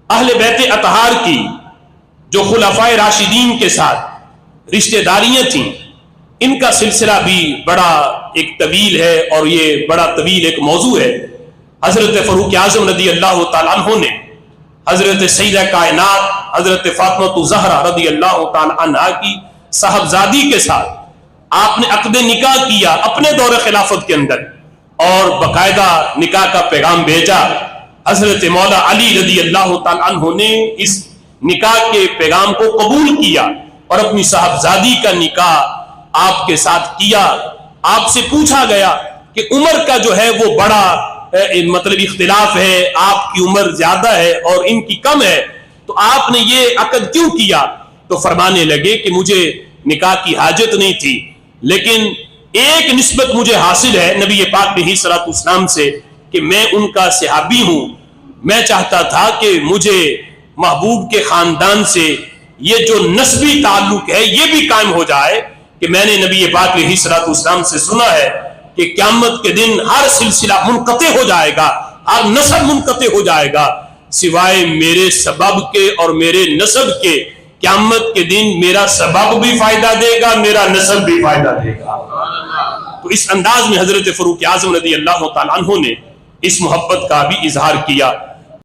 اہل بیت اطہار کی جو خلفائے راشدین کے ساتھ رشتہ داریاں تھیں، ان کا سلسلہ بھی بڑا ایک طویل ہے، اور یہ بڑا طویل ایک موضوع ہے۔ حضرت فاروق اعظم رضی اللہ تعالیٰ عنہ نے حضرت سیدہ کائنات حضرت فاطمہ زہرا رضی اللہ تعالیٰ عنہ کی صاحبزادی کے ساتھ آپ نے عقد نکاح کیا اپنے دور خلافت کے اندر، اور باقاعدہ نکاح کا پیغام بھیجا۔ حضرت مولا علی رضی اللہ تعالیٰ عنہ نے اس نکاح کے پیغام کو قبول کیا اور اپنی صاحبزادی کا نکاح آپ کے ساتھ کیا۔ آپ سے پوچھا گیا کہ عمر کا جو ہے وہ بڑا مطلب اختلاف ہے، آپ کی عمر زیادہ ہے اور ان کی کم ہے، تو آپ نے یہ عقد کیوں کیا؟ تو فرمانے لگے کہ مجھے نکاح کی حاجت نہیں تھی، لیکن ایک نسبت مجھے حاصل ہے نبی پاک علیہ الصلوۃ والسلام سے کہ میں ان کا صحابی ہوں۔ میں چاہتا تھا کہ مجھے محبوب کے خاندان سے یہ جو نسبی تعلق ہے یہ بھی قائم ہو جائے، کہ میں نے نبی پاک علیہ الصلوۃ والسلام سے سنا ہے کہ قیامت کے دن ہر سلسلہ منقطع ہو جائے گا، ہر نسب منقطع ہو جائے گا سوائے میرے سبب کے اور میرے نسب کے۔ قیامت کے دن میرا سبب بھی فائدہ دے گا، میرا نسب بھی فائدہ دے گا۔ تو اس انداز میں حضرت فاروق اعظم رضی اللہ تعالیٰ عنہ نے اس محبت کا بھی اظہار کیا۔